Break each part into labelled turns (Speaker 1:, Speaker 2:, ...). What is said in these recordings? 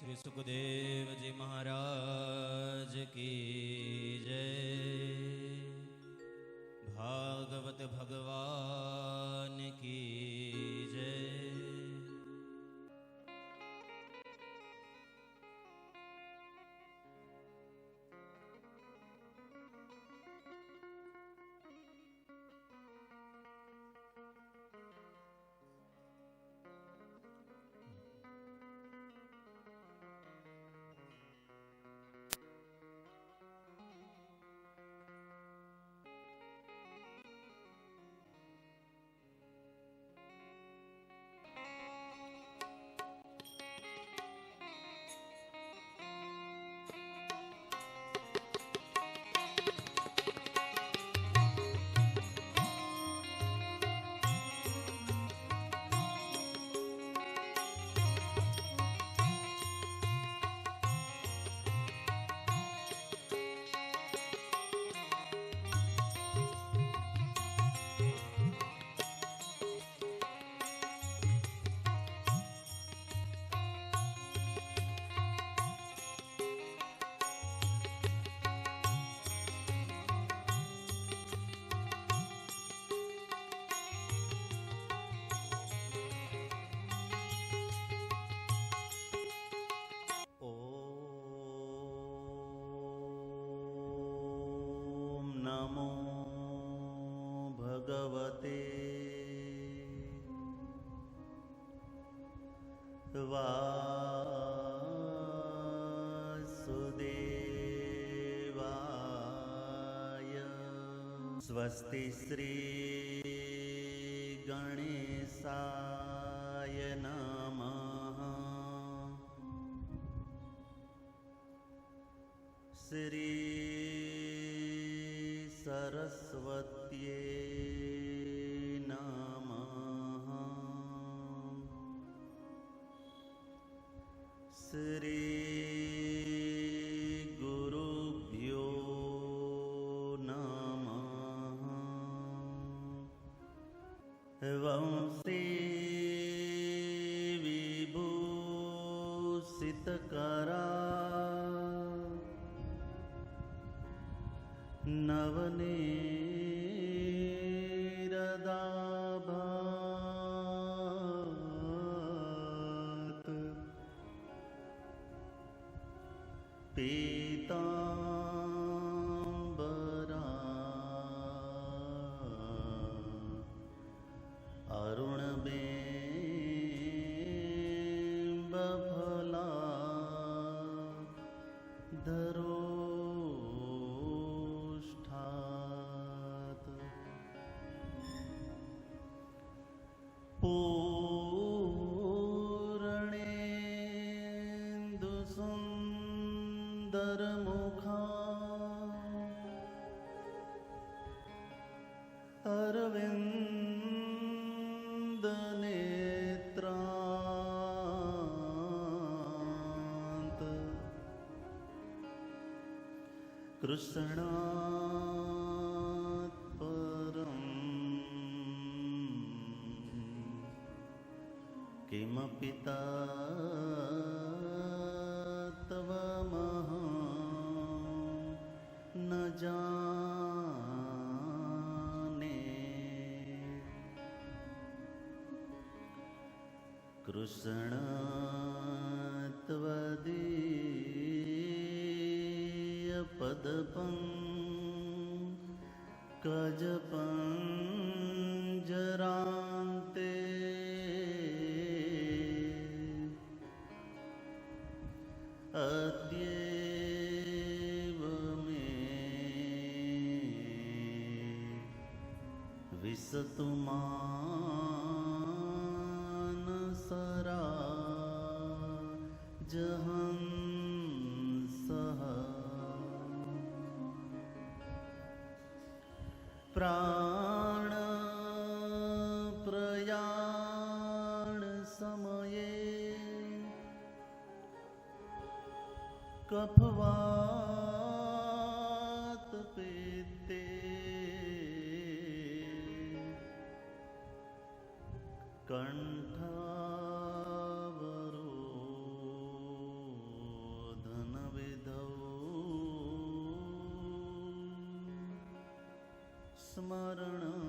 Speaker 1: श्री सुखदेव जी महाराज की जय। भागवत भगवान की जय।
Speaker 2: नमो भगवते वासुदेवाय। स्वस्ति श्री गणेशाय नमः। श्री सरस्वत्यै नमः। श्री गुरुभ्यो नमः। वंशी विभूषितकरा नवनीरदाभात। पीताम्बरा अरुणबिम्बफला धरो पूर्णेन्दुसुन्दरमुखा अरविन्दनेत्रान्त। कृष्णात् परम् किमपि तत्त्वमहं न जाने। कृष्ण त्वदीयपदपङ्कजपञ्जरान्ते। अद्यैव मे विशतु मानसराजहंसः। प्राणप्रयाण समये कफवात पित्ते कंठावरोधे स्मरणं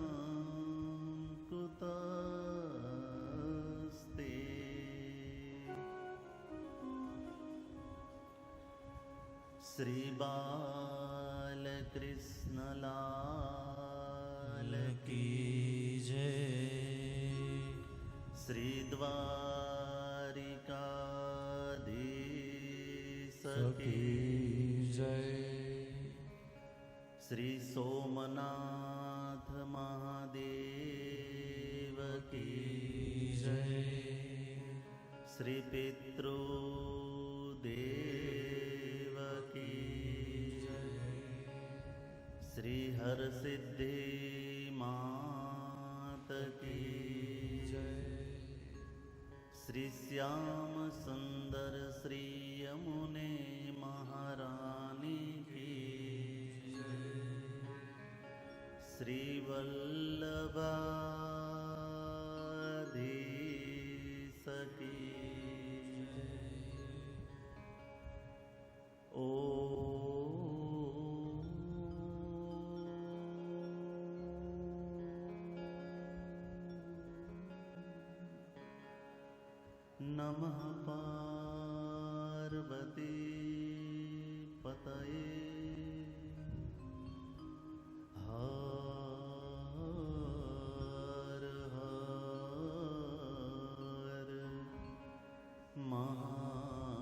Speaker 2: कुतस्ते श्रीबालकृष्णलाल
Speaker 1: की जय।
Speaker 2: श्रीद्वारिकाधीश की
Speaker 3: जय।
Speaker 2: श्री सोमनाथ महादेव की
Speaker 3: जय।
Speaker 2: श्री पितृदेव की श्री हरसिद्धि मात की श्री श्याम सुंदर श्री यमुने महारानी की श्री वल्लभाधीश की नमः पार्वती पतये हर हर Mahadev.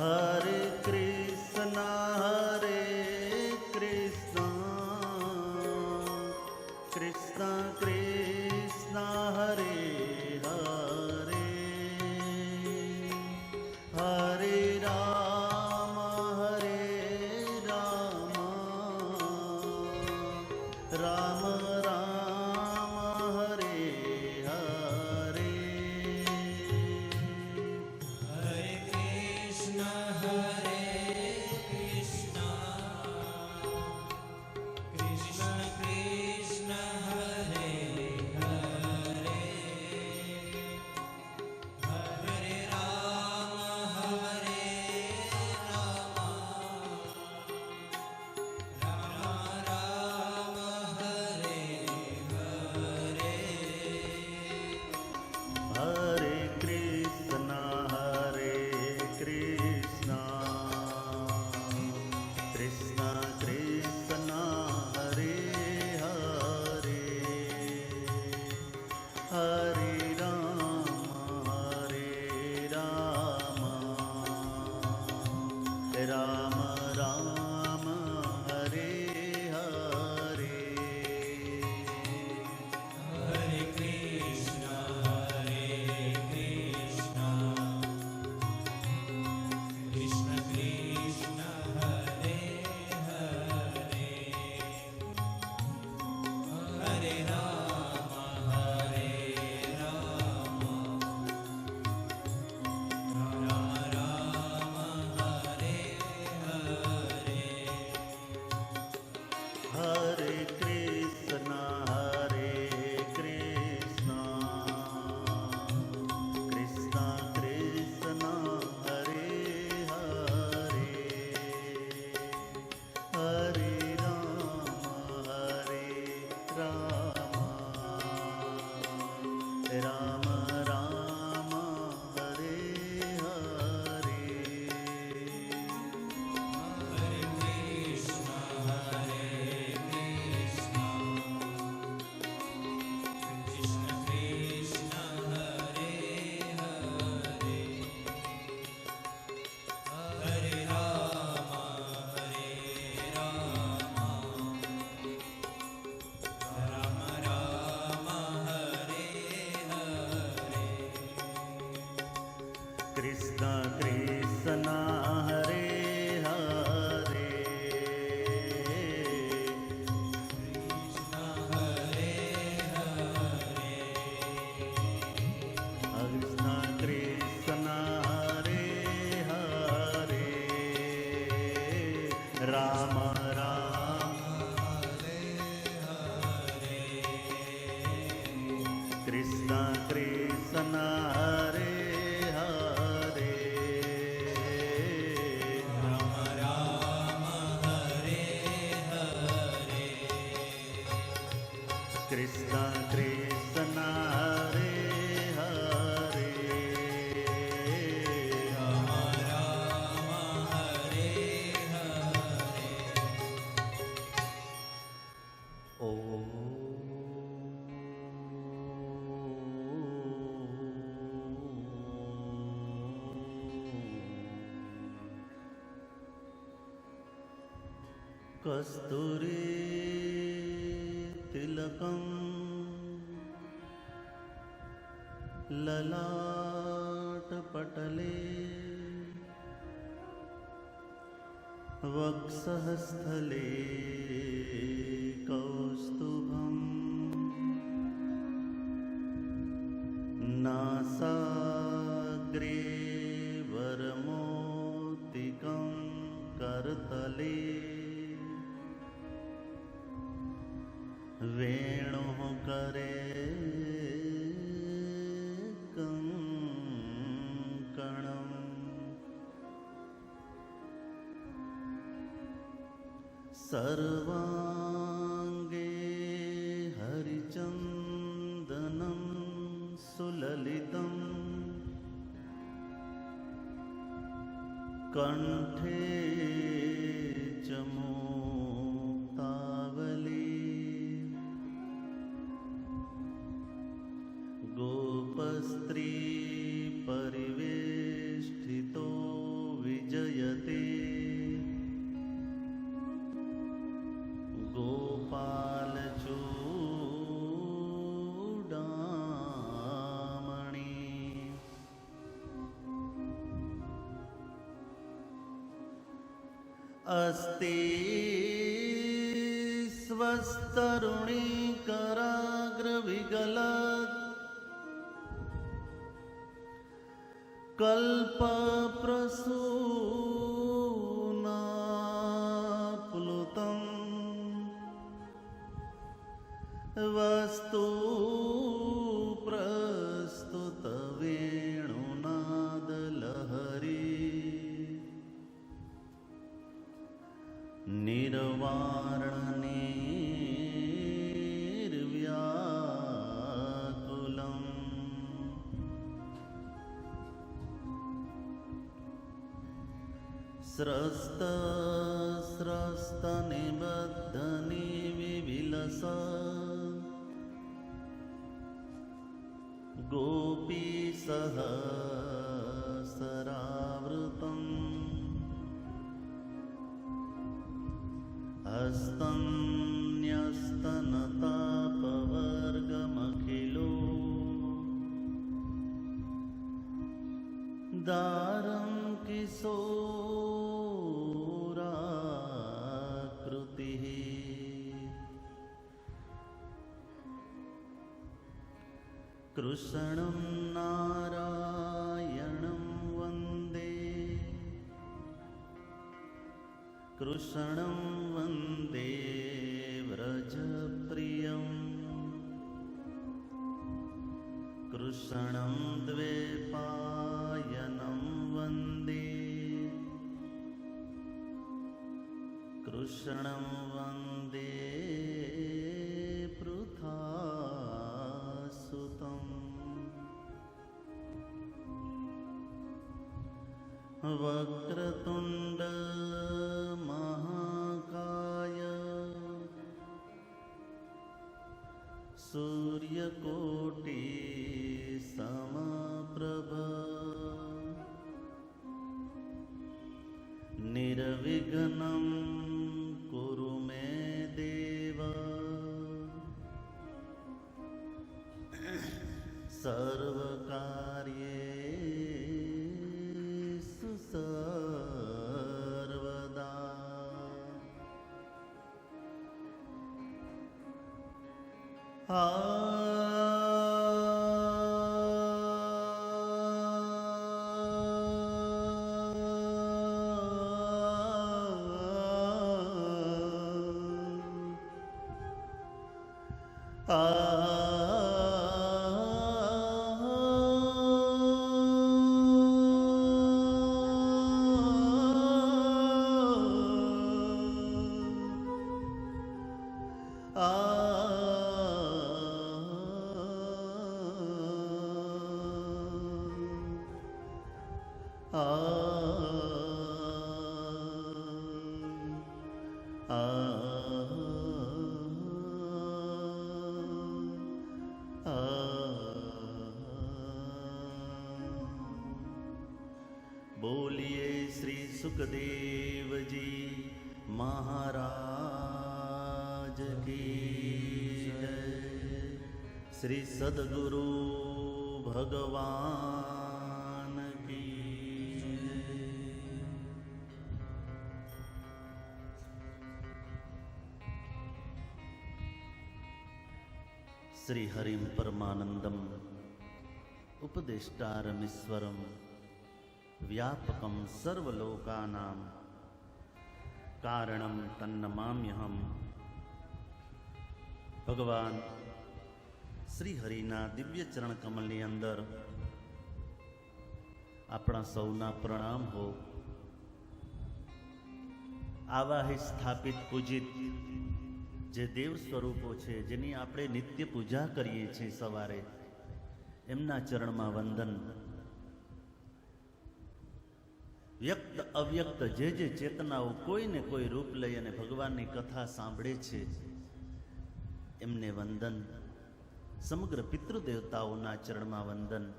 Speaker 2: Hare Krishna, Krishna Krishna, Hare Hare, Hare Rama, Rama Rama, Hare Hare.
Speaker 1: Hare Krishna, Krishna Krishna, Hare Hare, Hare Rama, Rama Rama, Hare Hare.
Speaker 2: Hare Krishna, Krishna Krishna, Hare Hare, Hare Rama, Rama Rama, Hare Hare.
Speaker 1: Hare Krishna, Krishna Krishna, Hare Hare, Hare Rama, Rama Rama, Hare Hare.
Speaker 2: Hare Krishna, Krishna Krishna, Hare Hare, Hare Rama, Rama Rama, Hare Hare.
Speaker 1: Hare Krishna, Krishna Krishna, Hare Hare, Hare Rama, Rama Rama, Hare Hare.
Speaker 2: Krishna Krishna, Hare Hare,
Speaker 1: Krishna Hare Hare,
Speaker 2: Krishna Krishna, Hare Hare, Rama Rama, Krishna Krishna, Hare Hare,
Speaker 1: Rama Rama, Hare Hare,
Speaker 2: Krishna Krishna, Hare Hare.
Speaker 1: Rama Rama, Hare Hare.
Speaker 2: कस्तूरी तिलकं ललाटपटले वक्षःस्थले कौस्तुभम् नासाग्रे वरमोतिकं करतले वेणुः करे कङ्कणम् सर्वाङ्गे हरिचन्दनं सुललितम् कण्ठे च मुक्तावली गोपस्त्री परिवेष्टितो विजयते अस्ति स्वस्तरुणीकराग्रविगलत् कल्पप्रसूनाप्लुतं वस्तु प्रस्तुतवेणुनादलहरी निर्वारणनिर्व्याकुलम् स्रस्तनिबद्धनिविविलस गोपीसहस्रावृतम् हस्तन्यस्तनतापवर्गमखिलो दारं किशोराकृतिः कृष्णं नारायणं वन्दे कृष्णं वन्दे व्रजप्रियं कृष्णं द्वैपायनं वन्दे कृष्णं वन्दे पृथासुतम् वक्रतुण्ड महाकाय सूर्यकोटि समप्रभ निर्विघ्नं कुरु मे देव सर्वकार्येषु सर्वदा। बोलिए श्री सुखदेव जी महाराज की जय। श्री सद्गुरु भगवान की जय। श्री हरिम परमानंदम उपदेष्टारमीश्वरम व्यापकं सर्वलोकानां कारणं तन्नमाम्यहम्। ભગવાન શ્રી હરિના દિવ્ય ચરણ કમલની અંદર આપણા સૌના પ્રણામ હો। આવાહી સ્થાપિત પૂજિત જે દેવ સ્વરૂપો છે, જેની આપણે નિત્ય પૂજા કરીએ છીએ સવારે, એમના ચરણમાં વંદન। વ્યક્ત અવ્યક્ત જે ચેતનાઓ કોઈને કોઈ રૂપ લઈ અને ભગવાનની કથા સાંભળે છે, એમને વંદન। સમગ્ર પિતૃદેવતાઓના ચરણમાં વંદન।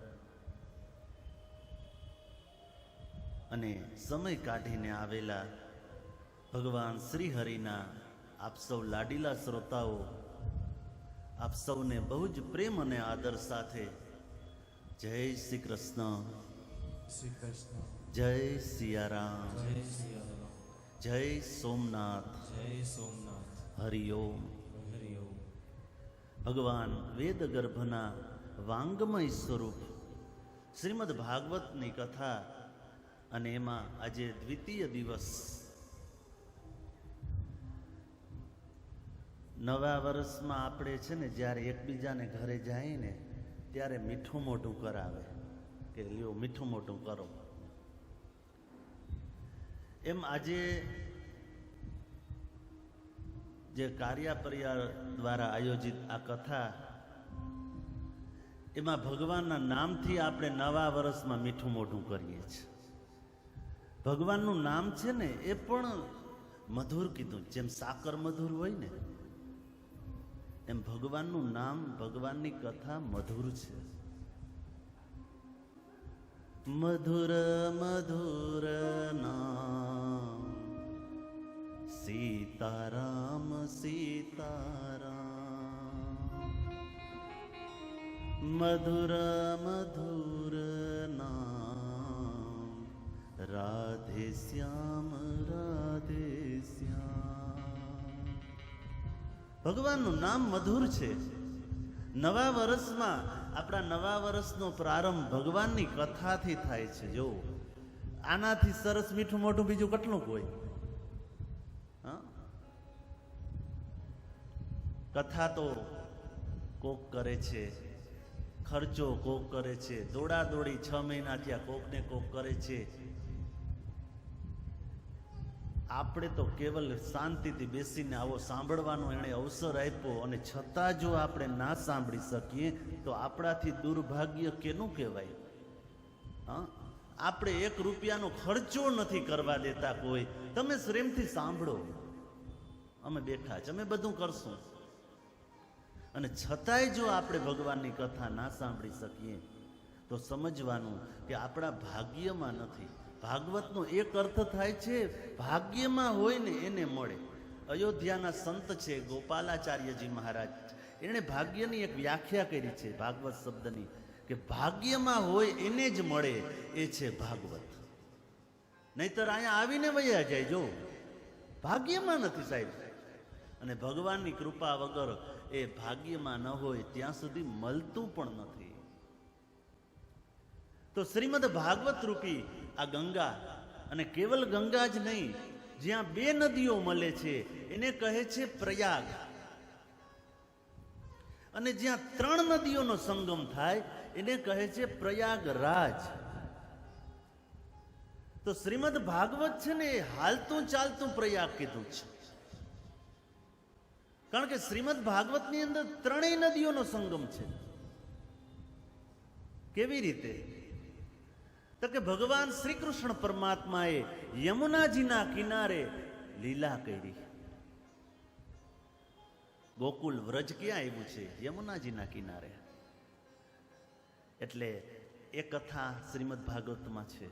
Speaker 2: અને સમય કાઢીને આવેલા ભગવાન શ્રી હરિના આપ સૌ લાડીલા શ્રોતાઓ, આપ સૌને બહુ જ પ્રેમ અને આદર સાથે જય શ્રી કૃષ્ણ,
Speaker 3: શ્રી કૃષ્ણ,
Speaker 2: જય સિયારામ। જય સોમનાથ.
Speaker 1: જય સોમનાથ.
Speaker 2: હરિઓમ.
Speaker 1: હરિ ઓમ.
Speaker 2: ભગવાન વેદ ગર્ભના વાંગમય સ્વરૂપ શ્રીમદ ભાગવતની કથા, અને એમાં આજે દ્વિતીય દિવસ. નવા વર્ષમાં આપણે છે ને, જ્યારે એકબીજાને ઘરે જાય ને ત્યારે મીઠું મોઢું કરાવે કે લ્યો મીઠું મોઢું કરો. એમ આજે જે કાર્ય પરિવાર દ્વારા આયોજિત આ કથા, એમાં ભગવાનના નામથી આપણે નવા વર્ષમાં મીઠું મોઢું કરીએ છીએ. ભગવાનનું નામ છે ને એ પણ મધુર કીધું. જેમ સાકર મધુર હોય ને, એમ ભગવાનનું નામ, ભગવાનની કથા મધુર છે. મધુર મધુર નામ સીતારામ સીતારામ. મધુર મધુર નામ રાધે શ્યામ રાધે શ્યામ. ભગવાનનું નામ મધુર છે. નવા વર્ષમાં આપણા નવા વર્ષનો પ્રારંભ ભગવાનની કથાથી થાય છે. જો આનાથી સરસ મીઠું મોઢું બીજું કેટલું કોઈ? કથા તો કોક કરે છે, ખર્ચો કોક કરે છે, દોડા દોડી 6 મહિના થયા કોક ને કોક કરે છે. આપણે તો કેવલ શાંતિથી બેસીને આવો સાંભળવાનો એણે અવસર આપ્યો, અને છતાં જો આપણે ના સાંભળી શકીએ તો આપણાથી દુર્ભાગ્ય કેનું કહેવાય? આપણે 1 રૂપિયાનો ખર્ચો નથી કરવા દેતા કોઈ. તમે પ્રેમથી સાંભળો, અમે બેઠા છે, અમે બધું કરશું. અને છતાંય જો આપણે ભગવાનની કથા ના સાંભળી શકીએ તો સમજવાનું કે આપણા ભાગ્યમાં નથી. ભાગવતનો એક અર્થ થાય છે ભાગ્યમાં હોય ને એને મળે. અયોધ્યાના સંત છે ગોપાલાચાર્યજી મહારાજ, એણે ભાગ્યની એક વ્યાખ્યા કરી છે ભાગવત શબ્દની, કે ભાગ્યમાં હોય એને જ મળે, એ છે ભાગવત. નહીતર અહીંયા આવીને વયા જાય. જો ભાગ્યમાં નથી સાહેબ. અને ભગવાનની કૃપા વગર એ ભાગ્યમાં ન હોય ત્યાં સુધી મળતું પણ નથી. તો શ્રીમદ ભાગવત રૂપી આ ગંગા, અને કેવલ ગંગા જ નહીં, જ્યાં 2 નદીઓ મળે છે એને કહે છે પ્રયાગ, અને જ્યાં 3 નદીઓનો સંગમ થાય એને કહે છે પ્રયાગરાજ. તો શ્રીમદ ભાગવત છે ને એ હાલતું ચાલતું પ્રયાગ કીધું છે. કારણ કે શ્રીમદ ભાગવતની અંદર 3 નદીઓનો સંગમ છે. કેવી રીતે? તો કે ભગવાન શ્રી કૃષ્ણ પરમાત્માએ યમુનાજીના કિનારે લીલા કરી. ગોકુલ વ્રજ ક્યાં આવ્યું છે? યમુનાજીના કિનારે. એટલે એ કથા શ્રીમદ ભાગવતમાં છે.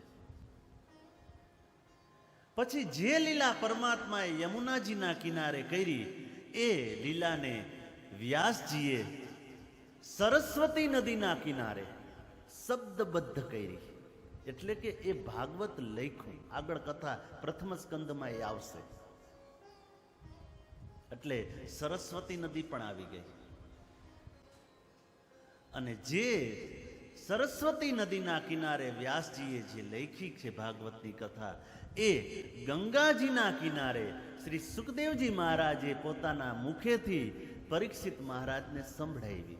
Speaker 2: પછી જે લીલા પરમાત્માએ યમુનાજીના કિનારે કરી, એ લીલાને વ્યાસજીએ સરસ્વતી નદીના કિનારે શબ્દબદ્ધ કરી. એટલે કે એ ભાગવત લખ્યું. આગળ કથા પ્રથમ સ્કંદમાં એ આવશે. એટલે સરસ્વતી નદી પણ આવી ગઈ. અને જે સરસ્વતી નદીના કિનારે વ્યાસજીએ જે લખી છે ભાગવતની કથા, એ ગંગાજીના કિનારે શ્રી સુખદેવજી મહારાજે પોતાના મુખેથી પરીક્ષિત મહારાજને સંભળાવી.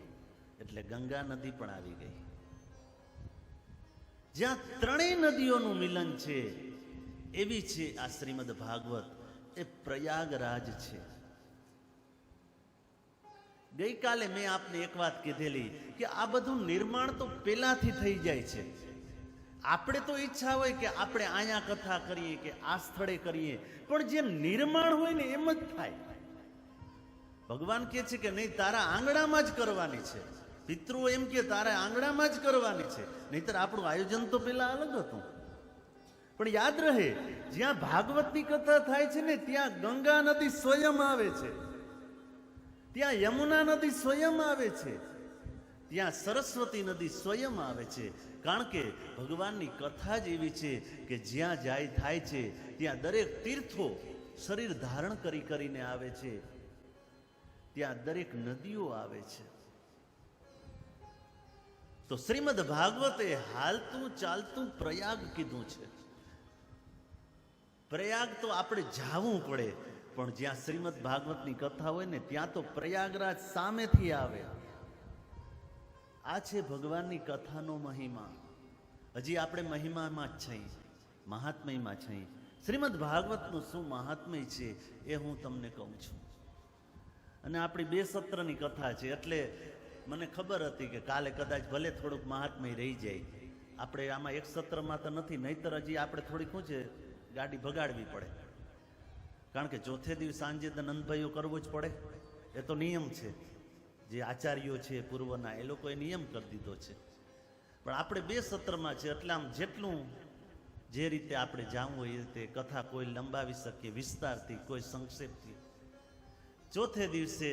Speaker 2: એટલે ગંગા નદી પણ આવી ગઈ. જ્યાં 3 નદીઓનું મિલન છે એવી છે આ શ્રીમદ ભાગવત. એ પ્રયાગરાજ છે. ગઈકાલે મેં આપને એક વાત કીધેલી કે આ બધું નિર્માણ તો પેલાથી થઈ જાય છે. આપણે તો ઈચ્છા હોય કે આપણે અહીંયા કથા કરીએ કે આ સ્થળે કરીએ, પણ જે નિર્માણ હોય ને એમ જ થાય. ભગવાન કહે છે કે નહીં, તારા આંગણામાં જ કરવાની છે. પિતૃઓ એમ કે તારા આંગણામાં જ કરવાની છે. નહીતર આપણું આયોજન તો પેલા અલગ હતું. પણ યાદ રહે, જ્યાં ભાગવતની કથા થાય છે ને ત્યાં ગંગા નદી સ્વયં આવે છે, ત્યાં યમુના નદી સ્વયં આવે છે, ત્યાં સરસ્વતી નદી સ્વયં આવે છે. કારણ કે ભગવાનની કથા જ એવી છે કે જ્યાં જાય થાય છે ત્યાં દરેક તીર્થો શરીર ધારણ કરીને આવે છે, ત્યાં દરેક નદીઓ આવે છે. તો શ્રીમદ ભાગવતે હાલતું ચાલતું પ્રયાગ કીધું છે. પ્રયાગ તો આપણે જાવું પડે, પણ જ્યાં શ્રીમદ ભાગવતની કથા હોય ને ત્યાં તો પ્રયાગરાજ સામેથી આવે. આ છે ભગવાનની કથાનો મહિમા. હજી આપણે મહિમામાં જ છીએ, મહાત્મયમાં છીએ. શ્રીમદ ભાગવતનું શું મહાત્મય છે એ હું તમને કહું છું. અને આપણી 2 સત્રની કથા છે એટલે મને ખબર હતી કે કાલે કદાચ ભલે થોડુંક મહાત્મય રહી જાય. આપણે આમાં 1 સત્રમાં તો નથી, નહીતર હજી આપણે થોડીક શું છે ગાડી ભગાડવી પડે. કારણ કે ચોથે દિવસ સાંજે તો નંદભાઈઓ કરવું જ પડે, એ તો નિયમ છે. જે આચાર્યો છે પૂર્વના એ લોકોએ નિયમ કરી દીધો છે. પણ આપણે 2 સત્રમાં છે એટલે આમ જેટલું જે રીતે આપણે જાણવું હોય એ રીતે કથા કોઈ લંબાવી શકીએ, વિસ્તારથી, કોઈ સંક્ષેપથી. ચોથે દિવસે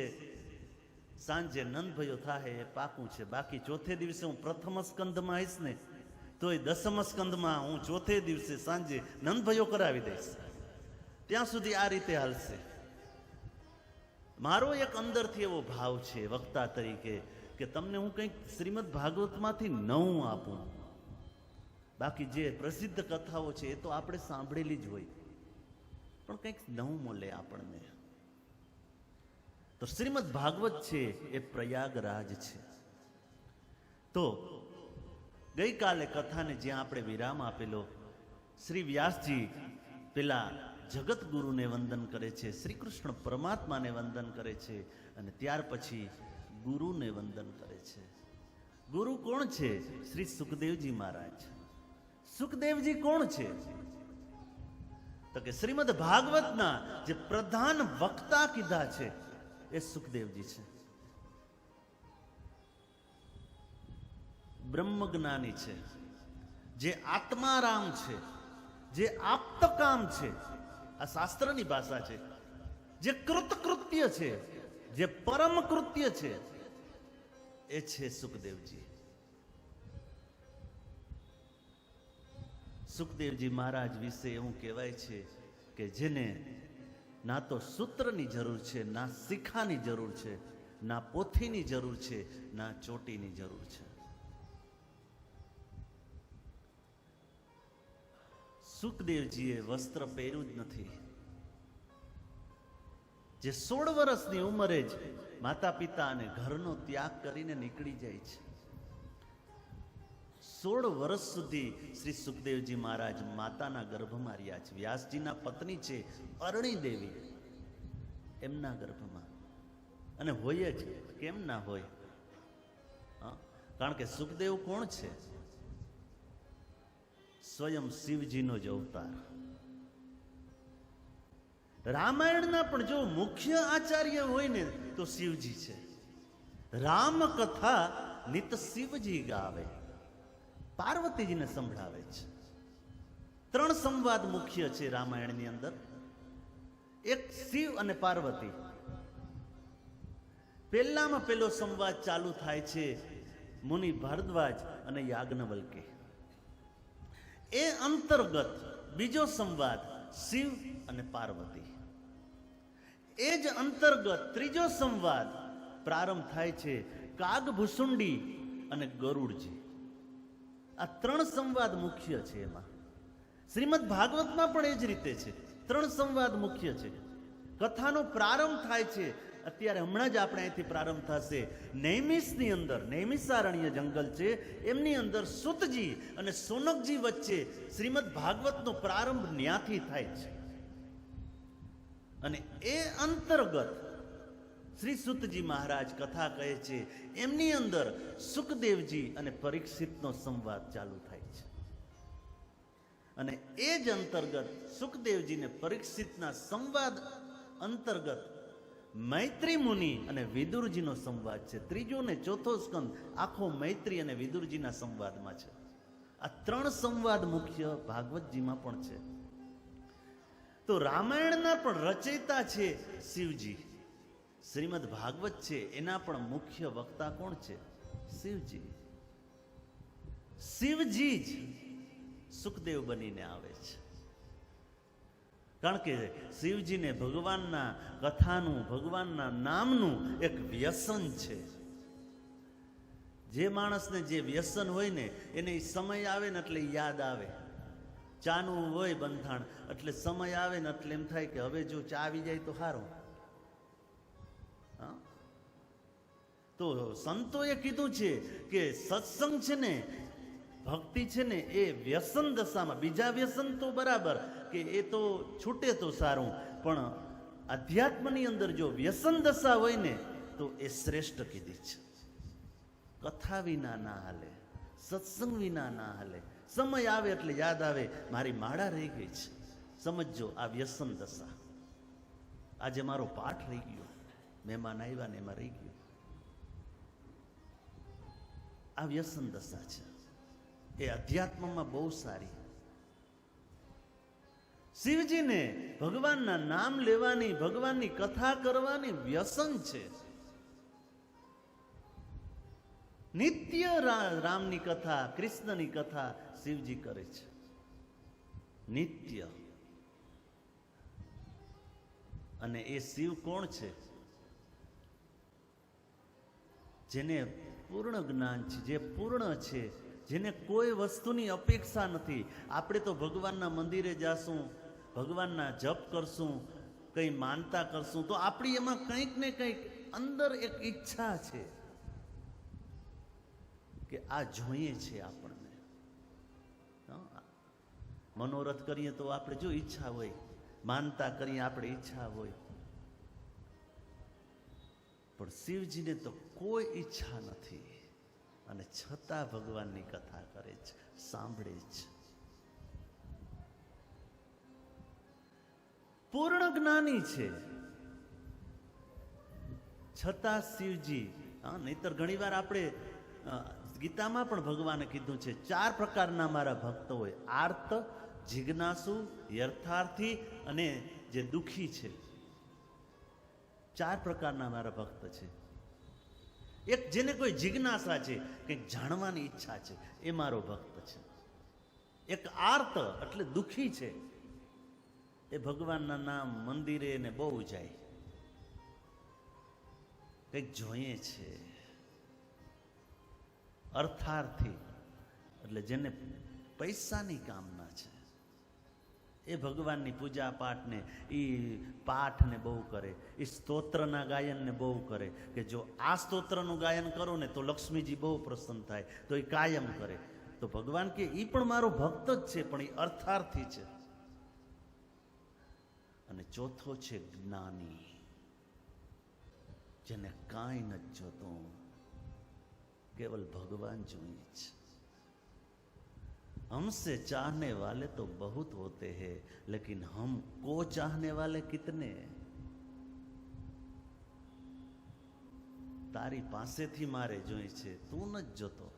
Speaker 2: સાંજે નંદભાઈઓ થાય એ પાકું છે. બાકી ચોથે દિવસે હું પ્રથમ સ્કંદમાં આવીશ ને તોય 10મ સ્કંદમાં હું ચોથે દિવસે સાંજે નંદભાઈઓ કરાવી દઈશ. ત્યાં સુધી આ રીતે હાલશે. મારો એક અંદરથી એવો ભાવ છે વક્તા તરીકે કે તમને હું કંઈક શ્રીમદ ભાગવતમાંથી નવું આપું. બાકી જે પ્રસિદ્ધ કથાઓ છે એ તો આપણે સાંભળેલી જ હોય, પણ કંઈક નવું મળે આપણને. તો શ્રીમદ ભાગવત છે એ પ્રયાગરાજ છે. તો ગઈકાલે કથાને જ્યાં આપણે વિરામ આપેલો, શ્રી વ્યાસજી પેલા જગત ગુરુને વંદન કરે છે, શ્રી કૃષ્ણ પરમાત્માને વંદન કરે છે, અને ત્યાર પછી ગુરુને વંદન કરે છે. ગુરુ કોણ છે? શ્રી સુખદેવજી મહારાજ. સુખદેવજી કોણ છે? તો કે શ્રીમદ ભાગવતના જે પ્રધાન વક્તા કીધા છે એ સુખદેવજી છે. બ્રહ્મજ્ઞાની છે, જે આત્મારામ છે, જે આપ્તકામ છે, આ શાસ્ત્રની ભાષા છે, જે કૃતકૃત્ય છે, જે પરમ કૃત્ય છે, એ છે સુખદેવજી. સુખદેવજી મહારાજ વિશે એવું કહેવાય છે કે જેને ના તો સૂત્રની જરૂર છે, ના શિખાની જરૂર છે, ના પોથીની જરૂર છે, ના ચોટીની જરૂર છે. સુખદેવજીએ વસ્ત્ર પહેર્યું જ નથી. જે 16 વર્ષની ઉંમરે જ માતા પિતા અને ઘરનો ત્યાગ કરીને નીકળી જાય છે. 16 વર્ષ સુધી શ્રી સુખદેવજી મહારાજ માતાના ગર્ભમાં રહ્યા છે. વ્યાસજીના પત્ની છે અરણી દેવી, એમના ગર્ભમાં. અને હોય જ, કેમ ના હોય? કારણ કે સુખદેવ કોણ છે? સ્વયં શિવજીનો જ અવતાર. રામાયણના પણ જો મુખ્ય આચાર્ય હોય ને તો શિવજી છે. રામ કથા નિત શિવજી ગાવે, પાર્વતીજીને સંભળાવે છે. 3 સંવાદ મુખ્ય છે રામાયણની અંદર. એક શિવ અને પાર્વતી. પહેલામાં પહેલો સંવાદ ચાલુ થાય છે મુનિ ભારદ્વાજ અને યાજ્ઞવલ્કે. એ અંતર્ગત બીજો સંવાદ શિવ અને પાર્વતી. એ જ અંતર્ગત ત્રીજો સંવાદ પ્રારંભ થાય છે કાગભૂસુંડી અને ગરુડજી. આ 3 સંવાદ મુખ્ય છે. એમાં શ્રીમદ ભાગવતમાં પણ એ જ રીતે છે. 3 સંવાદ મુખ્ય છે. કથાનો પ્રારંભ થાય છે અત્યારે હમણાં જ આપણે અહીંથી પ્રારંભ થશે નૈમિષની અંદર. નૈમિષારણ્ય જંગલ છે, એમની અંદર સુતજી અને સોનકજી વચ્ચે શ્રીમદ ભાગવતનો પ્રારંભ ન્યાથી થાય છે. અને એ અંતર્ગત શ્રી સુતજી મહારાજ કથા કહે છે, એમની અંદર સુખદેવજી અને પરીક્ષિતનો સંવાદ ચાલુ થાય છે. અને એ જ અંતર્ગત સુખદેવજી ને પરીક્ષિતના સંવાદ અંતર્ગત મૈત્રી મુનિ અને વિદુરજીનો સંવાદ છે. 3જો ને 4થો સ્કંદ આખો મૈત્રી અને વિદુરજીના સંવાદમાં છે. આ 3 સંવાદ મુખ્ય ભાગવતજીમાં પણ છે. તો રામાયણના પણ રચયિતા છે શિવજી. શ્રીમદ ભાગવત છે એના પણ મુખ્ય વક્તા કોણ છે? શિવજી. શિવજી જ સુખદેવ બનીને આવે છે. કારણ કે શિવજીને ભગવાનના કથાનું, ભગવાનના નામનું એક વ્યસન છે. જે માણસને જે વ્યસન હોય ને એને સમય આવે ને એટલે યાદ આવે. ચાનું હોય બંધાણ એટલે સમય આવે ને એટલે એમ થાય કે હવે જો ચા આવી જાય તો સારું. તો સંતોએ કીધું છે કે સત્સંગ છે ને, ભક્તિ છે ને, એ વ્યસન દશામાં, બીજા વ્યસન તો બરાબર કે એ તો છૂટે તો સારું, પણ અધ્યાત્મની અંદર જો વ્યસન દશા હોય ને તો એ શ્રેષ્ઠ કીધી છે. કથા વિના ના હાલે, સત્સંગ વિના ના હાલે. સમય આવે એટલે યાદ આવે મારી માળા રહી ગઈ છે. સમજો આ વ્યસન દશા. આજે મારો પાઠ રહી ગયો, મહેમાન આવ્યા ને એમાં રહી ગયો. આ વ્યસન દશા છે. એ અધ્યાત્મમાં બહુ સારી. શિવજીને ભગવાનના નામ લેવાની, ભગવાનની કથા કરવાની વ્યસન છે. નિત્ય રામની કથા, કૃષ્ણની કથા શિવજી કરે છે. નિત્ય. અને એ શિવ કોણ છે? જેને પૂર્ણ જ્ઞાન છે, જે પૂર્ણ છે, જેને કોઈ વસ્તુની અપેક્ષા નથી. આપણે તો ભગવાનના મંદિરે જાશું, ભગવાનના જપ કરશું, કંઈ માનતા કરશું તો આપણી એમાં કંઈક ને કંઈક અંદર એક ઈચ્છા છે કે આ જોઈએ છે આપણને. મનોરથ કરીએ તો આપણે જો ઈચ્છા હોય, માનતા કરીએ આપણે ઈચ્છા હોય, પણ શિવજીને તો કોઈ ઈચ્છા નથી અને છતાં ભગવાનની કથા કરે છે, સાંભળે છે. પૂર્ણ જ્ઞાની છે છતાં શિવજી. નહીતર ઘણી વાર આપણે ગીતામાં પણ ભગવાને કીધું છે 4 પ્રકારના મારા ભક્તો હોય: આર્ત, જિજ્ઞાસુ, યથાર્થી અને જે દુઃખી છે. 4 પ્રકારના મારા ભક્ત છે. એક જેને કોઈ જિજ્ઞાસા છે, કંઈક જાણવાની ઈચ્છા છે, એ મારો ભક્ત છે. એક આર્ત એટલે દુઃખી છે, એ ભગવાનના નામ મંદિરે ને બહુ જાય, કંઈક જોઈએ છે. અર્થાર્થી એટલે જેને પૈસાની કામના છે, એ ભગવાનની પૂજા પાઠને, એ પાઠને બહુ કરે, એ સ્તોત્રના ગાયનને બહુ કરે કે જો આ સ્તોત્રનું ગાયન કરો ને તો લક્ષ્મીજી બહુ પ્રસન્ન થાય, તો એ કાયમ કરે. તો ભગવાન કે એ પણ મારો ભક્ત જ છે, પણ એ અર્થાર્થી છે. અને ચોથો છે જ્ઞાની, જેને કાંઈ નથી જોતું, केवल भगवान જોઈએ છે. हमसे चाहने वाले तो बहुत होते हैं, लेकिन हमको चाहने वाले कितने? तारी पासेથી मारे જોઈએ છે, તું ન જોતો.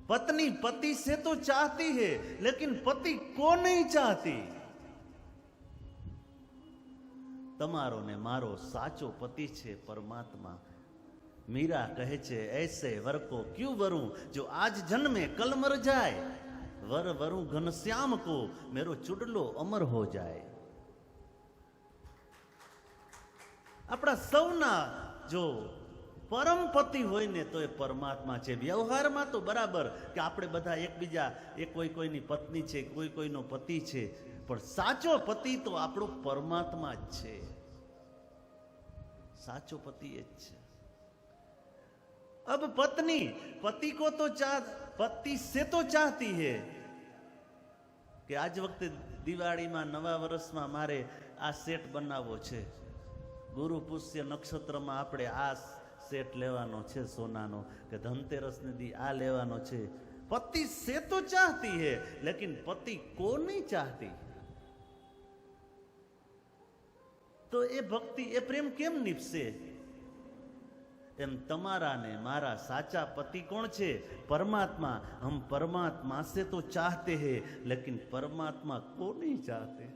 Speaker 2: पत्नी पति से तो चाहती है, लेकिन पति को नहीं चाहती. તમારો ને મારો સાચો પતિ છે પરમાત્મા. मीरा कहे छे ऐसे वर को क्यों वरूं जो आज जन्मे कल मर जाए, वर वरूं घनश्याम को मेरो चुडलो अमर हो जाए. अपना सौना जो परम पति होय ने तो ए परमात्मा छे. व्यवहाરમાં તો બરાબર કે આપણે બધા એકબીજા, એક કોઈની પત્ની છે, કોઈનો પતિ છે, પણ સાચો પતિ તો આપણો પરમાત્મા જ છે. સાચો પતિ એ જ છે. अब पत्नी पति को तो पति से तो चाहती है कि आज वक्त दिवाળી માં, નવા વર્ષમાં મારે આ સેટ બનાવવો છે, ગુરુ પુષ્ય નક્ષત્રમાં આપણે આ સેટ લેવાનો છે સોનાનો, કે ધનતેરસને દી આ લેવાનો છે. पति से तो चाहती है, लेकिन पति को नहीं चाहती. तो એ ભક્તિ, એ પ્રેમ કેમ નિપસે? એમ તમારા ને મારા સાચા પતિ કોણ છે? પરમાત્મા. હમ પરમાત્મા से तो चाहते हैं, लेकिन परमात्मा को नहीं चाहते.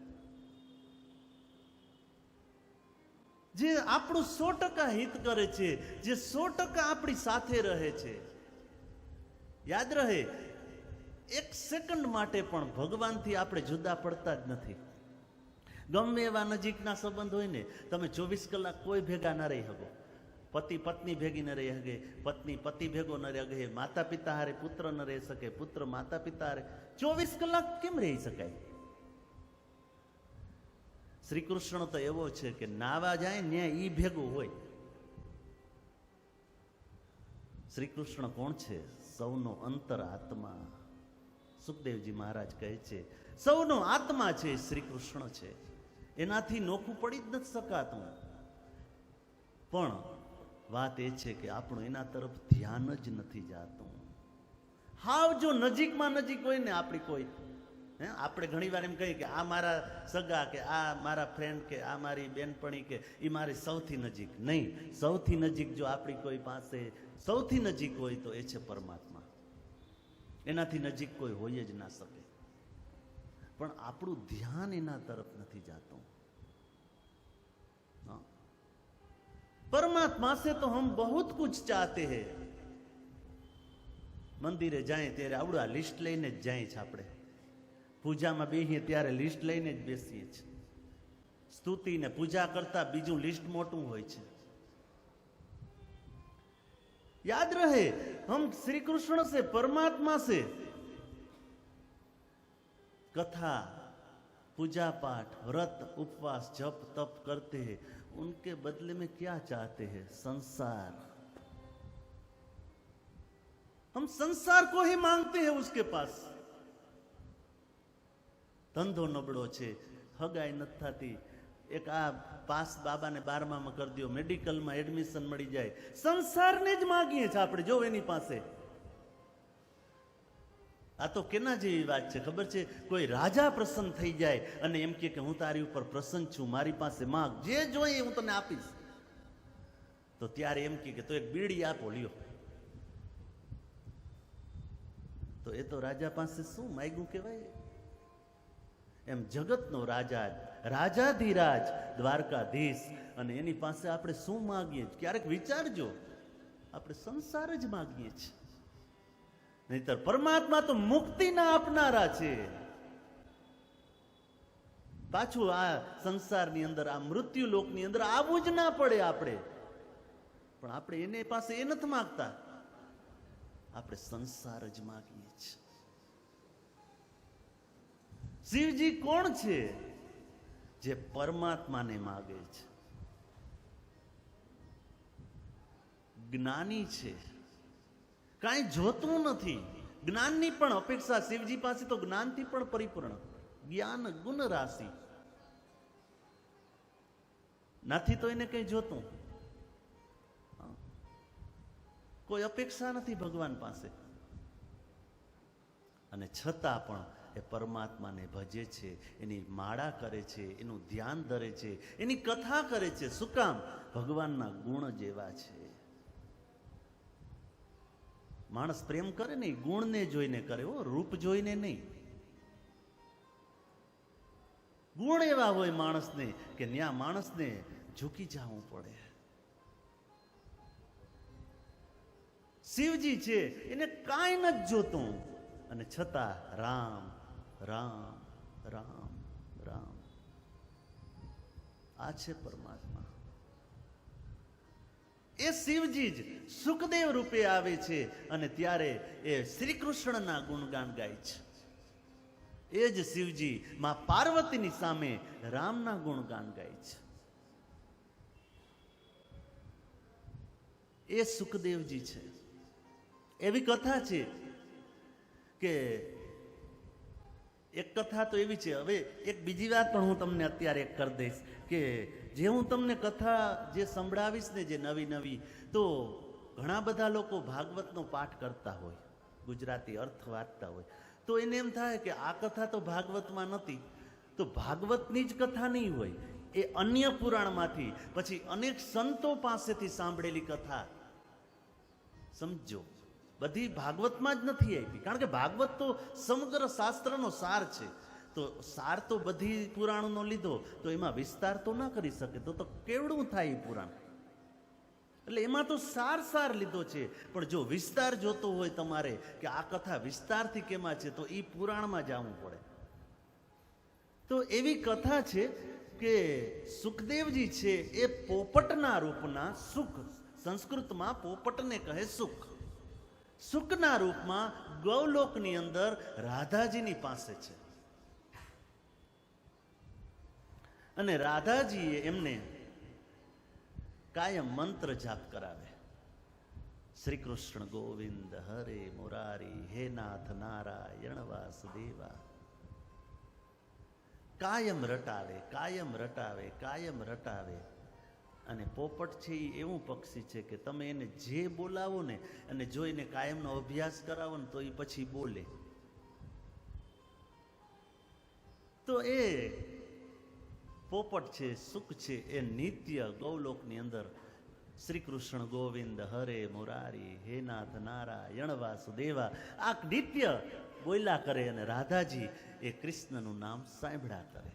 Speaker 2: જે આપણું 100% હિત કરે છે, જે 100% આપણી સાથે રહે છે. યાદ રહે, એક સેકન્ડ માટે પણ ભગવાનથી આપણે જુદા પડતા જ નથી. ગમે એવા નજીકના સંબંધ હોય ને, તમે 24 કલાક કોઈ ભેગા ના રહી શકો. પતિ પત્ની ભેગી ન રહી શકે, પત્ની પતિ ભેગો ન રહી શકે, માતા પિતા હારે પુત્ર ન રહી શકે, પુત્ર માતા પિતા હારે 24 કલાક કેમ રહી શકાય? શ્રી કૃષ્ણ તો એવો છે કે નાવા જાય ને ઈ ભેગું હોય. શ્રી કૃષ્ણ કોણ છે? સૌનો અંતર આત્મા. સુખદેવજી મહારાજ કહે છે સૌનો આત્મા છે શ્રી કૃષ્ણ છે. એનાથી નોખું પડી જ નથી શકાતું. પણ વાત એ છે કે આપણું એના તરફ ધ્યાન જ નથી જાતું. હાવ જો નજીકમાં નજીક હોય ને આપણી કોઈ, આપણે ઘણી વાર એમ કહીએ કે આ મારા સગા, કે આ મારા ફ્રેન્ડ, કે આ મારી બેનપણી, કે એ મારી સૌથી નજીક. નહીં, સૌથી નજીક જો આપણી કોઈ પાસે સૌથી નજીક હોય તો એ છે પરમાત્મા. એનાથી નજીક કોઈ હોય જ ના શકે. પણ આપણું ધ્યાન એના તરફ નથી જાતું. परमात्मा से तो हम बहुत कुछ चाहते हैं. મંદિરે જાય ત્યારે આવડા લિસ્ટ લઈને જ જાય છે. આપણે પૂજામાં બેસીએ ત્યારે લિસ્ટ લઈને જ બેસીએ છીએ. સ્તુતિ ને પૂજા કરતા બીજું લિસ્ટ મોટું હોય છે. याद रहे, हम श्री कृष्ण से, परमात्मा से कथा, पूजा पाठ, व्रत, उपवास, जप, तप करते हैं. उनके बदले में क्या चाहते हैं? संसार. हम संसार को ही मांगते हैं उसके पास. ધંધો નબળો છે, હગાઈ નથી થતી, એક આ પાસ બાબાને 12માં કરી દો, મેડિકલમાં એડમિશન મળી જાય. સંસારને જ માગીએ છીએ આપણે. જો એની પાસે આ તો કેના જેવી વાત છે ખબર છે? કોઈ રાજા પ્રસન્ન થઈ જાય અને એમ કે હું તારી ઉપર પ્રસન્ન છું, મારી પાસે માંગ, જે જોઈએ હું તને આપીશ. તો ત્યારે એમ કે તો એક બીડી આપો, લ્યો. તો એ તો રાજા પાસે શું માંગ્યું કહેવાય? એમ જગતનો રાજા, રાજાધિરાજ, દ્વારકાધીશ, અને એની પાસે આપણે શું માગીએ? ક્યારેક વિચારજો, આપણે સંસાર જ માગીએ છીએ. નહીતર પરમાત્મા તો મુક્તિના આપનારા છે. પાછું આ સંસારની અંદર, આ મૃત્યુ લોકની અંદર આવવું જ ના પડે આપણે. પણ આપણે એને પાસે એ નથી માગતા, આપણે સંસાર જ માગીએ છીએ. શિવજી કોણ છે? જે પરમાત્માને માગે છે. જ્ઞાની છે, કાંઈ જોતું નથી. જ્ઞાનની પણ અપેક્ષા શિવજી પાસે તો જ્ઞાનથી પણ પરિપૂર્ણ, જ્ઞાન ગુણ રાશિ નથી. તો એને કઈ જોતું કોઈ અપેક્ષા નથી ભગવાન પાસે. અને છતાં પણ એ પરમાત્માને ભજે છે, એની માળા કરે છે, એનું ધ્યાન ધરે છે, એની કથા કરે છે. શું કામ? ભગવાનના ગુણ જેવા છે. માણસ પ્રેમ કરે ને ગુણને જોઈને કરે, રૂપ જોઈને નહીં. ગુણ એવા હોય માણસને કે ન્યા માણસને ઝૂકી જવું પડે. શિવજી છે, એને કાંઈ નથી જોતું, અને છતાં રામ રામ રામ રામ. આ છે પરમાત્મા. એ શિવજી જ સુખદેવ રૂપે આવે છે અને ત્યારે એ શ્રી કૃષ્ણના ગુણગાન ગાય છે. એ જ શિવજી માં પાર્વતીની સામે રામના ગુણગાન ગાય છે. એ સુખદેવજી છે. એવી કથા છે કે એક કથા તો એવી છે. હવે એક બીજી વાત પણ હું તમને અત્યારે કરી દઈશ કે જે હું તમને કથા જે સંભળાવીશ ને, જે નવી નવી, તો ઘણા બધા લોકો ભાગવતનો પાઠ કરતા હોય, ગુજરાતી અર્થ વાંચતા હોય, તો એને એમ થાય કે આ કથા તો ભાગવતમાં નથી. તો ભાગવતની જ કથા નહીં હોય, એ અન્ય પુરાણમાંથી, પછી અનેક સંતો પાસેથી સાંભળેલી કથા. સમજો, બધી ભાગવતમાં જ નથી આવી. કારણ કે ભાગવત તો સમગ્ર શાસ્ત્રનો સાર છે. તો સાર તો બધી પુરાણનો લીધો તો એમાં વિસ્તાર તો ના કરી શકે, તો કેવડું થાય એ પુરાણ. એટલે એમાં તો સાર લીધો છે, પણ જો વિસ્તાર જોતો હોય તમારે કે આ કથા વિસ્તારથી કેમાં છે, તો એ પુરાણમાં જવું પડે. તો એવી કથા છે કે સુખદેવજી છે એ પોપટના રૂપના સુખ, સંસ્કૃતમાં પોપટને કહે સુખ, સુખના રૂપમાં ગૌલોકની અંદર રાધાજીની પાસે છે. અને રાધાજીએ એમને કાયમ મંત્ર જાપ કરાવે. શ્રી કૃષ્ણ ગોવિંદ હરે મુરારી હે નાથ નારાયણ વાસુદેવા. કાયમ રટાવે, કાયમ રટાવે, કાયમ રટાવે. અને પોપટ છે એ એવું પક્ષી છે કે તમે એને જે બોલાવો ને અને જો એને કાયમનો અભ્યાસ કરાવો ને તો એ પછી બોલે. તો એ પોપટ છે, સુખ છે, એ નિત્ય ગૌલોકની અંદર શ્રી કૃષ્ણ ગોવિંદ હરે મુરારી હે નાથ નારાયણ વાસુદેવા આ નિત્ય બોલ્યા કરે અને રાધાજી એ કૃષ્ણનું નામ સાંભળ્યા કરે.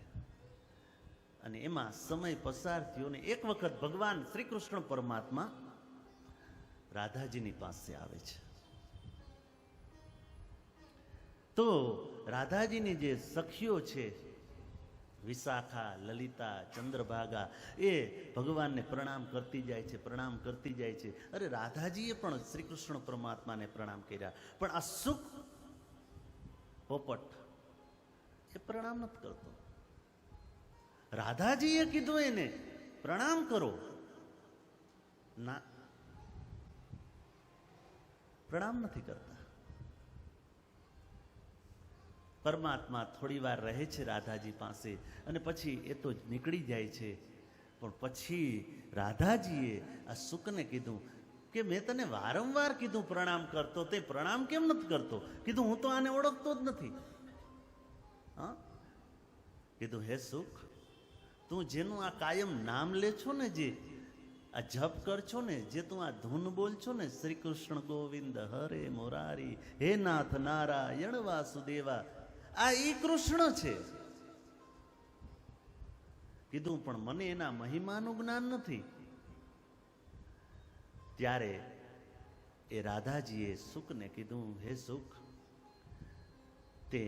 Speaker 2: અને એમાં સમય પસાર થયો ને એક વખત ભગવાન શ્રી કૃષ્ણ પરમાત્મા રાધાજીની પાસે આવે છે. તો રાધાજીની જે સખીઓ છે વિશાખા, લલિતા, ચંદ્રભાગા, એ ભગવાનને પ્રણામ કરતી જાય છે, પ્રણામ કરતી જાય છે. અરે રાધાજીએ પણ શ્રી કૃષ્ણ પરમાત્માને પ્રણામ કર્યા, પણ આ સુખ પોપટ એ પ્રણામ નથી કરતો. રાધાજીએ કીધું એને પ્રણામ કરો, ના, પ્રણામ નથી કરતા. પરમાત્મા થોડી વાર રહે છે રાધાજી પાસે અને પછી એ તો નીકળી જાય છે. પણ પછી રાધાજીએ આ સુખને કીધું કે મેં તને વારંવાર કીધું પ્રણામ કરતો, તે પ્રણામ કેમ નથી કરતો? કીધું હું તો આને ઓળખતો જ નથી. હા, કીધું હે સુખ, તું જેનું આ કાયમ નામ લે છો ને, જે આ જપ કરશો ને, જે તું આ ધૂન બોલ છો ને, શ્રી કૃષ્ણ ગોવિંદ હરે મુરારી હે નાથ નારાયણ વાસુદેવા, આ ઈ કૃષ્ણ છે. કીધું પણ મને એના મહિમાનું જ્ઞાન નથી. ત્યારે એ રાધાજીએ સુખને કીધું હે સુખ, તે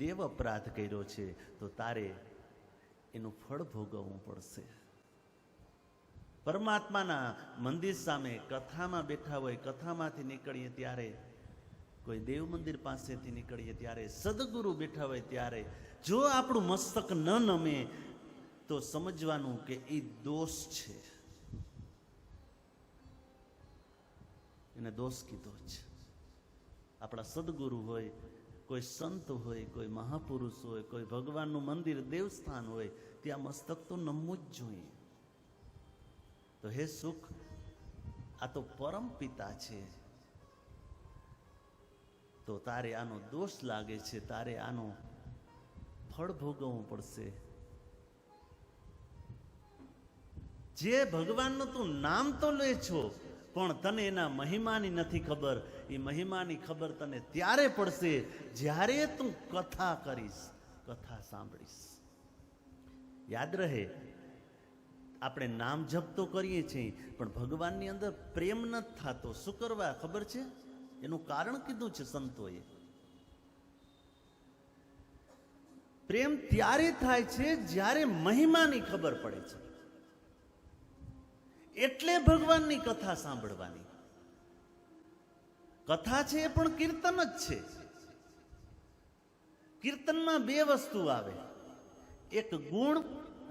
Speaker 2: દેવ અપરાધ કર્યો છે તો તારે એનું ફળ ભોગવવું પડશે. પરમાત્માના મંદિર સામે કથામાં બેઠા હોય, કથામાંથી નીકળીએ ત્યારે, કોઈ દેવ મંદિર પાસેથી નીકળીએ ત્યારે, સદગુરુ બેઠા હોય ત્યારે જો આપણું મસ્તક ન નમે તો સમજવાનું કે એ દોષ છે. એને દોષ કીધો છે. આપણા સદગુરુ હોય, કોઈ સંત હોય, કોઈ મહાપુરુષ હોય, કોઈ ભગવાનનું મંદિર, દેવસ્થાન હોય, ત્યાં મસ્તક તો નમવું જ જોઈએ. તો હે સુખ, આ તો પરમ પિતા છે, તો તારે આનો દોષ લાગે છે, તારે આનો ફળ ભોગવવું પડશે. જે ભગવાનનું તું નામ તો લે છો પણ તને એના મહિમાની નથી ખબર. એ મહિમાની ખબર તને ત્યારે પડશે જ્યારે તું કથા કરીશ, કથા સાંભળીશ. યાદ રહે, આપણે નામ જપ તો કરીએ છીએ પણ ભગવાનની અંદર પ્રેમ નથી થતો. શું કરવા ખબર છે? એનું કારણ કીધું છે સંતોએ. પ્રેમ ત્યારે થાય છે જ્યારે મહિમાની ખબર પડે છે. એટલે ભગવાનની કથા સાંભળવાની. કથા છે એ પણ કીર્તન જ છે. કીર્તનમાં બે વસ્તુ આવે, એક ગુણ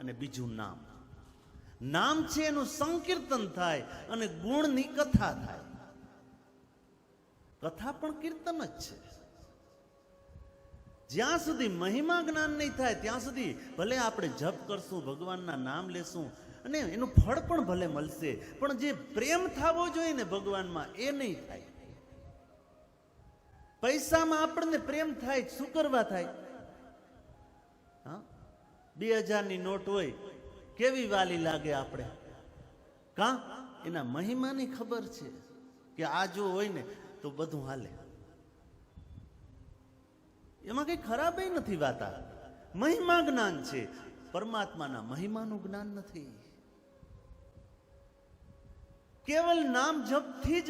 Speaker 2: અને બીજું નામ. નામ છે એનું સંકીર્તન થાય અને ગુણની કથા થાય. કથા પણ કીર્તન જ છે. જ્યાં સુધી મહિમા જ્ઞાન નહીં થાય ત્યાં સુધી ભલે આપણે જપ કરશું, ભગવાનના નામ લેશું અને એનું ફળ પણ ભલે મળશે, પણ જે પ્રેમ થવો જોઈએ ને ભગવાનમાં, એ નહીં થાય. પૈસામાં આપણને પ્રેમ થાય, શું કરવા થાય? હા, 2000ની નોટ હોય, કેવી વાલી લાગે આપણે? કા એના મહિમાની ખબર છે કે આ જો હોય ને તો બધું હાલે. એમાં કઈ ખરાબ નથી વાત. મહિમા જ્ઞાન છે, પરમાત્માના મહિમાનું જ્ઞાન નથી. કેવલ નામ જપથી જ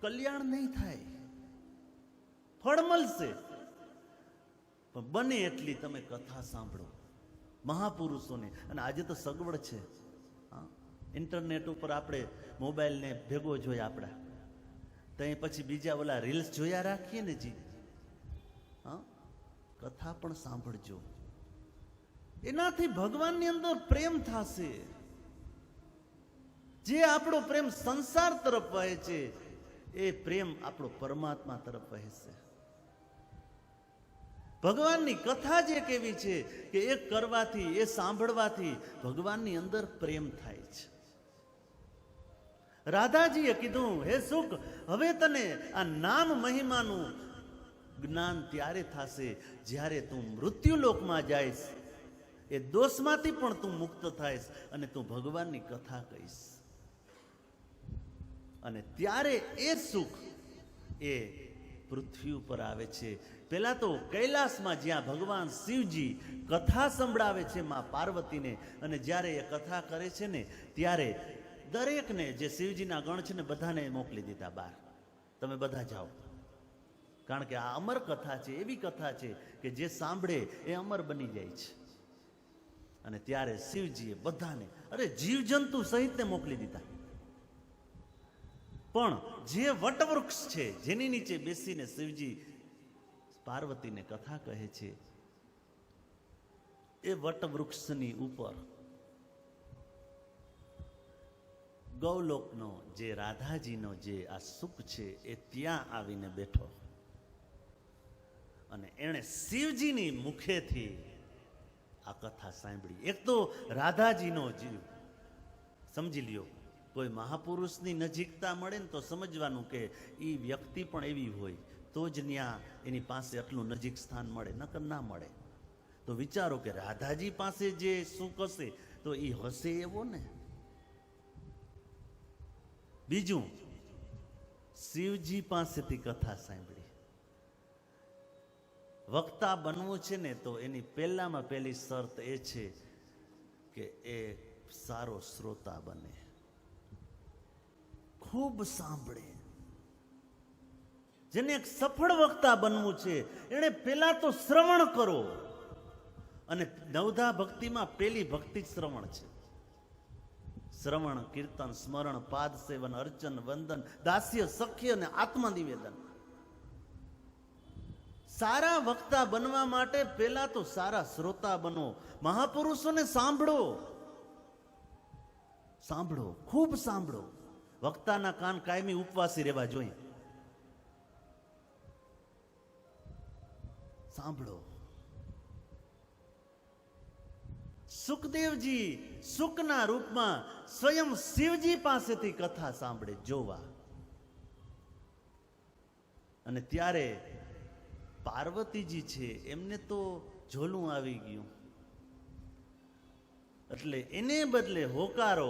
Speaker 2: કલ્યાણ નહીં થાય, ફળ મળશે. પણ બને એટલી તમે કથા સાંભળો મહાપુરુષોને. અને આજે તો સગવડ છે, ઇન્ટરનેટ ઉપર આપણે મોબાઈલને ભેગો જોઈએ આપણા, ત્યાં પછી બીજા ઓલા રીલ્સ જોયા રાખીએ ને જી. કથા પણ સાંભળજો, એનાથી ભગવાનની અંદર પ્રેમ થશે. જે આપણો પ્રેમ સંસાર તરફ વહે છે એ પ્રેમ આપણો પરમાત્મા તરફ વહેશે. ભગવાનની કથા જ એક એવી છે કે એ કરવાથી, એ સાંભળવાથી ભગવાનની અંદર પ્રેમ થાય છે. રાધાજીએ કીધું, હે સુખ, હવે તને આ નામ મહિમાનું જ્ઞાન ત્યારે થશે જ્યારે તું મૃત્યુલોકમાં જઈશ, એ દોષમાંથી પણ તું મુક્ત થઈશ અને તું ભગવાનની કથા કહીશ. અને ત્યારે એ સુખ એ પૃથ્વી ઉપર આવે છે. પેલા તો કૈલાસમાં જ્યાં ભગવાન શિવજી કથા સંભળાવે છે માં પાર્વતીને, અને જ્યારે એ કથા કરે છે ને ત્યારે દરેકને, જે શિવજીના ગણ છે ને બધાને મોકલી દીધા બહાર, તમે બધા જાઓ. કારણ કે આ અમર કથા છે, એવી કથા છે કે જે સાંભળે એ અમર બની જાય છે. અને ત્યારે શિવજીએ બધાને, અરે જીવજંતુ સહિતને મોકલી દીધા. પણ જે વટવૃક્ષ છે જેની નીચે બેસીને શિવજી પાર્વતીને કથા કહે છે, એ વટવૃક્ષની ઉપર ગૌલોકનો જે રાધાજીનો જે આ સુખ છે એ ત્યાં આવીને બેઠો. અને એણે શિવજીની મુખેથી આ કથા સાંભળી. એક તો રાધાજીનો જીવ, સમજી લ્યો, કોઈ મહાપુરુષની નજીકતા મળે ને તો સમજવાનું કે એ વ્યક્તિ પણ એવી હોય તો જ ત્યાં એની પાસે આટલું નજીક સ્થાન મળે, નકર ના મળે. તો વિચારો કે રાધાજી પાસે જે સુખ હશે તો એ હશે એવો ને. બીજું, શિવજી પાસેથી કથા સાંભળી. વક્તા બનવું છે ને તો એની પહેલામાં પહેલી શરત એ છે કે એ સારો શ્રોતા બને, ખૂબ સાંભળે. જેને એક સફળ વક્તા બનવું છે એને પેલા તો શ્રવણ કરો. અને નવધા ભક્તિમાં પેલી ભક્તિ શ્રવણ છે. શ્રવણ, કીર્તન, સ્મરણ, પાદ સેવન, અર્ચન, વંદન, દાસ્ય, સખ્ય અને આત્મનિવેદન. સારા વક્તા બનવા માટે પેલા તો સારા શ્રોતા બનો. મહાપુરુષોને સાંભળો, સાંભળો, ખૂબ સાંભળો. વક્તાના કાન કાયમી ઉપવાસી રહેવા જોઈએ. સાંભળો. સુખદેવજી સુખના રૂપમાં સ્વયં શિવજી પાસેથી કથા સાંભળે, જોવા. અને ત્યારે પાર્વતીજી છે એમને તો ઝોલું આવી ગયું, એટલે એને બદલે હોકારો